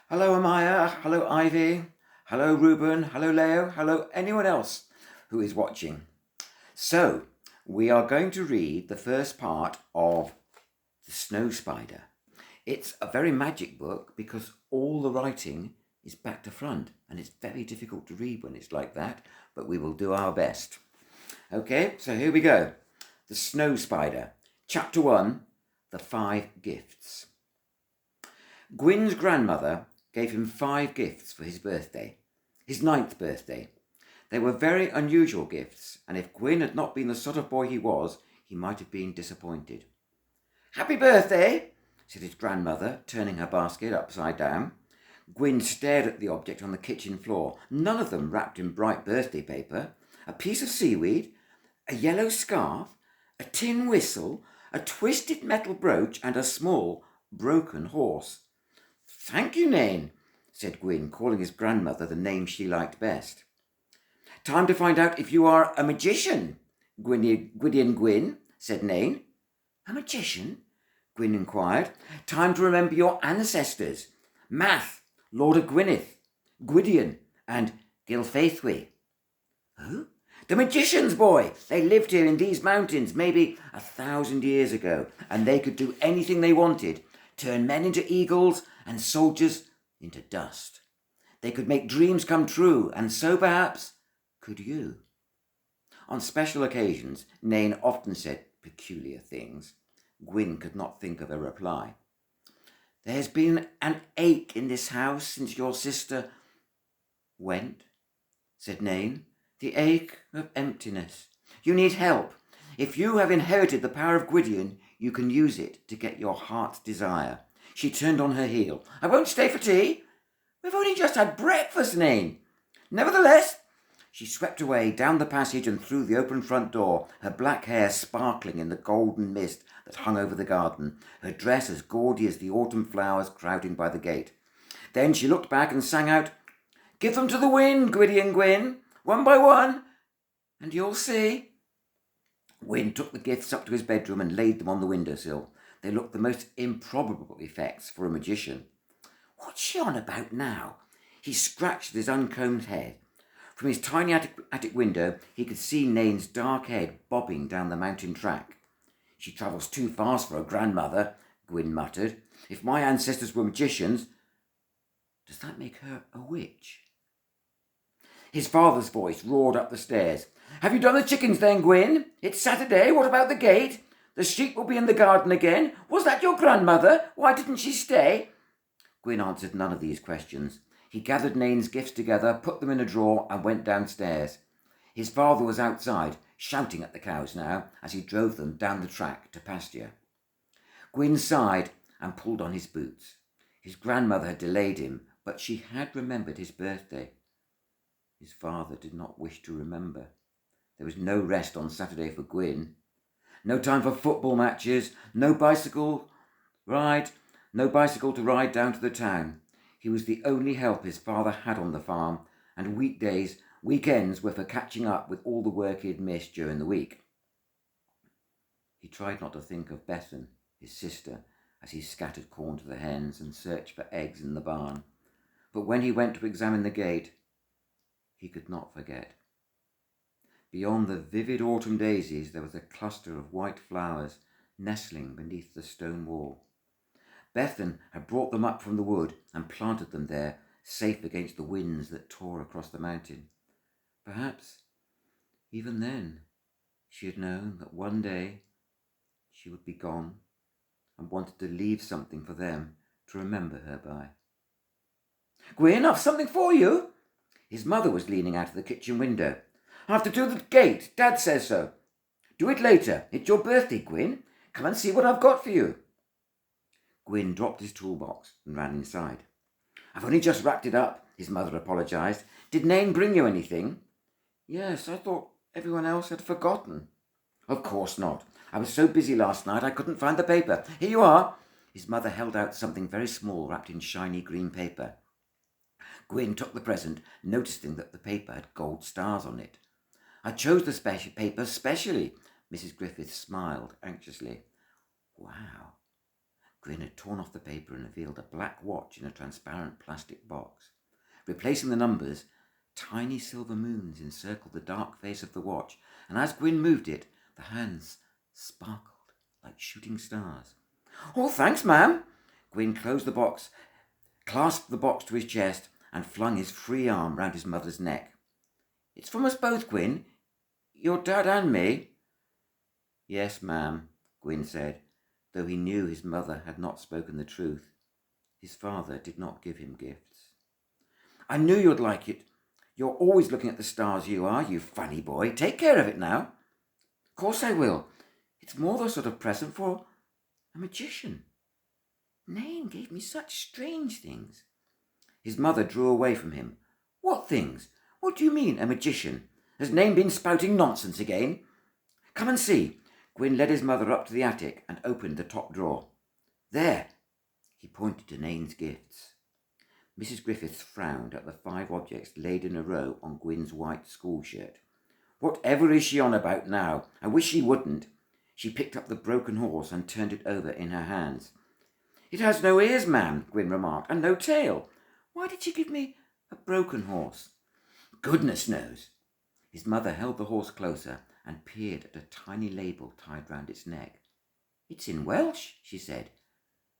Hello, Amaya. Hello, Ivy. Hello, Ruben. Hello, Leo. Hello, anyone else who is watching. So, we are going to read the first part of The Snow Spider. It's a very magic book because all the writing is back to front and it's very difficult to read when it's like that, but we will do our best. Okay, so here we go. The Snow Spider, Chapter 1, The 5 Gifts. Gwyn's grandmother gave him 5 gifts for his birthday, his 9th birthday. They were very unusual gifts, and if Gwyn had not been the sort of boy he was, he might have been disappointed. "Happy birthday," said his grandmother, turning her basket upside down. Gwyn stared at the object on the kitchen floor, none of them wrapped in bright birthday paper. A piece of seaweed, a yellow scarf, a tin whistle, a twisted metal brooch, and a small, broken horse. "Thank you, Nain," said Gwyn, calling his grandmother the name she liked best. "Time to find out if you are a magician, Gwydion Gwyn," said Nain. "A magician?" Gwyn inquired. "Time to remember your ancestors. Math, Lord of Gwynedd, Gwydion, and Gilfaethwy." "Who?" "The magicians, boy. They lived here in these mountains maybe 1,000 years ago, and they could do anything they wanted. Turn men into eagles and soldiers into dust. They could make dreams come true, and so perhaps could you." On special occasions, Nain often said peculiar things. Gwyn could not think of a reply. "There's been an ache in this house since your sister went," said Nain. "The ache of emptiness. You need help. If you have inherited the power of Gwydion, you can use it to get your heart's desire." She turned on her heel. "I won't stay for tea. We've only just had breakfast, Nain." "Nevertheless," she swept away down the passage and through the open front door, her black hair sparkling in the golden mist that hung over the garden, her dress as gaudy as the autumn flowers crowding by the gate. Then she looked back and sang out, "Give them to the wind, Gwydion Gwyn, one by one, and you'll see." Gwyn took the gifts up to his bedroom and laid them on the windowsill. They looked the most improbable effects for a magician. "What's she on about now?" He scratched at his uncombed head. From his tiny attic window, he could see Nain's dark head bobbing down the mountain track. "She travels too fast for a grandmother," Gwyn muttered. "If my ancestors were magicians, does that make her a witch?" His father's voice roared up the stairs. "Have you done the chickens then, Gwyn? It's Saturday. What about the gate? The sheep will be in the garden again. Was that your grandmother? Why didn't she stay?" Gwyn answered none of these questions. He gathered Nain's gifts together, put them in a drawer, and went downstairs. His father was outside, shouting at the cows now, as he drove them down the track to pasture. Gwyn sighed and pulled on his boots. His grandmother had delayed him, but she had remembered his birthday. His father did not wish to remember. There was no rest on Saturday for Gwyn. No time for football matches, no bicycle to ride down to the town. He was the only help his father had on the farm, and weekends were for catching up with all the work he had missed during the week. He tried not to think of Bethan, his sister, as he scattered corn to the hens and searched for eggs in the barn. But when he went to examine the gate, he could not forget. Beyond the vivid autumn daisies, there was a cluster of white flowers nestling beneath the stone wall. Bethan had brought them up from the wood and planted them there, safe against the winds that tore across the mountain. Perhaps, even then, she had known that one day she would be gone and wanted to leave something for them to remember her by. "Gwyn, I've something for you." His mother was leaning out of the kitchen window. "I have to do the gate. Dad says so." "Do it later. It's your birthday, Gwyn. Come and see what I've got for you." Gwyn dropped his toolbox and ran inside. "I've only just wrapped it up," his mother apologised. "Did Nain bring you anything?" "Yes, I thought everyone else had forgotten." "Of course not. I was so busy last night I couldn't find the paper. Here you are." His mother held out something very small wrapped in shiny green paper. Gwyn took the present, noticing that the paper had gold stars on it. "I chose the paper specially." Mrs. Griffith smiled anxiously. "Wow." Gwyn had torn off the paper and revealed a black watch in a transparent plastic box. Replacing the numbers, tiny silver moons encircled the dark face of the watch, and as Gwyn moved it, the hands sparkled like shooting stars. "Oh, thanks, ma'am." Gwyn closed the box, clasped the box to his chest, and flung his free arm round his mother's neck. "It's from us both, Gwyn. Your dad and me." "Yes, ma'am," Gwyn said, though he knew his mother had not spoken the truth. His father did not give him gifts. "I knew you'd like it. You're always looking at the stars, you are, you funny boy. Take care of it now." "Of course I will. It's more the sort of present for a magician. Nain gave me such strange things." His mother drew away from him. "What things? What do you mean, a magician? Has Nain been spouting nonsense again?" "Come and see." Gwyn led his mother up to the attic and opened the top drawer. "There." He pointed to Nain's gifts. Mrs. Griffiths frowned at the 5 objects laid in a row on Gwyn's white school shirt. "Whatever is she on about now? I wish she wouldn't." She picked up the broken horse and turned it over in her hands. "It has no ears, ma'am," Gwyn remarked, "and no tail. Why did she give me a broken horse?" "Goodness knows." His mother held the horse closer and peered at a tiny label tied round its neck. "It's in Welsh," she said,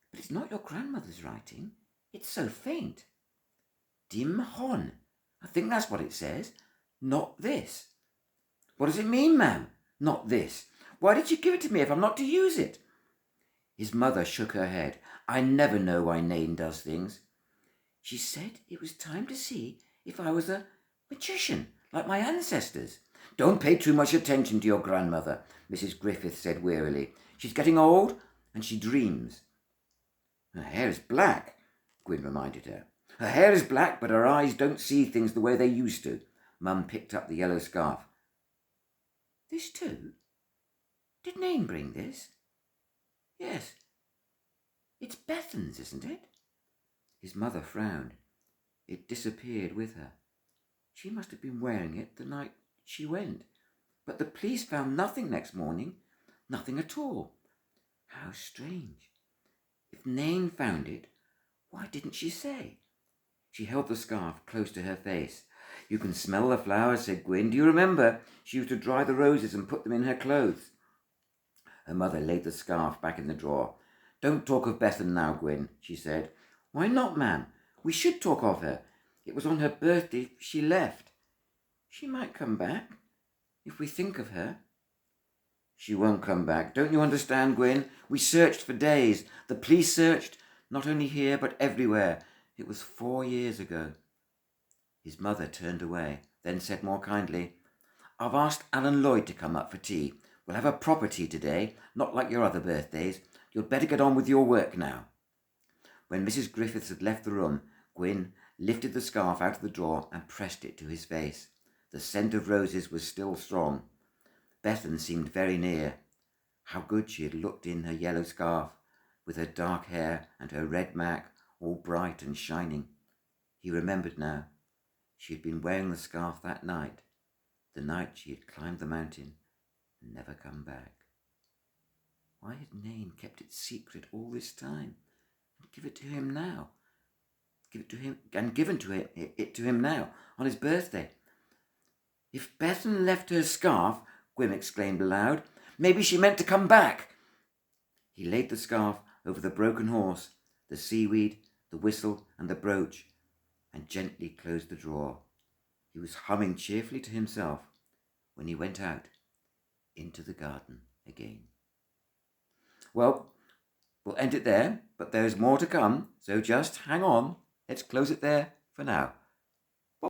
"but it's not your grandmother's writing. It's so faint. Dim hon. I think that's what it says. Not this." "What does it mean, ma'am? Not this? Why did you give it to me if I'm not to use it?" His mother shook her head. "I never know why Nain does things. She said it was time to see if I was a magician, like my ancestors." "Don't pay too much attention to your grandmother," Mrs. Griffith said wearily. "She's getting old and she dreams." "Her hair is black," Gwyn reminded her. "Her hair is black, but her eyes don't see things the way they used to." Mum picked up the yellow scarf. "This too? Did Nain bring this?" "Yes. It's Bethan's, isn't it?" His mother frowned. It disappeared with her. She must have been wearing it the night she went. But the police found nothing next morning. Nothing at all. How strange. If Nain found it, why didn't she say? She held the scarf close to her face. "You can smell the flowers," said Gwyn. "Do you remember? She used to dry the roses and put them in her clothes." Her mother laid the scarf back in the drawer. "Don't talk of Bethan now, Gwyn," she said. "Why not, ma'am? We should talk of her. It was on her birthday she left. She might come back, if we think of her." "She won't come back. Don't you understand, Gwyn? We searched for days. The police searched, not only here, but everywhere. It was 4 years ago." His mother turned away, then said more kindly, "I've asked Alan Lloyd to come up for tea. We'll have a proper tea today, not like your other birthdays. You'd better get on with your work now." When Mrs. Griffiths had left the room, Gwyn lifted the scarf out of the drawer and pressed it to his face. The scent of roses was still strong. Bethan seemed very near. How good she had looked in her yellow scarf, with her dark hair and her red mac all bright and shining. He remembered now. She had been wearing the scarf that night, the night she had climbed the mountain and never come back. Why had Nain kept it secret all this time and give it to him now? Given it to him now on his birthday. "If Bethan left her scarf," Gwyn exclaimed aloud, "maybe she meant to come back." He laid the scarf over the broken horse, the seaweed, the whistle, and the brooch, and gently closed the drawer. He was humming cheerfully to himself when he went out into the garden again. Well, we'll end it there, but there's more to come, so just hang on. Let's close it there for now.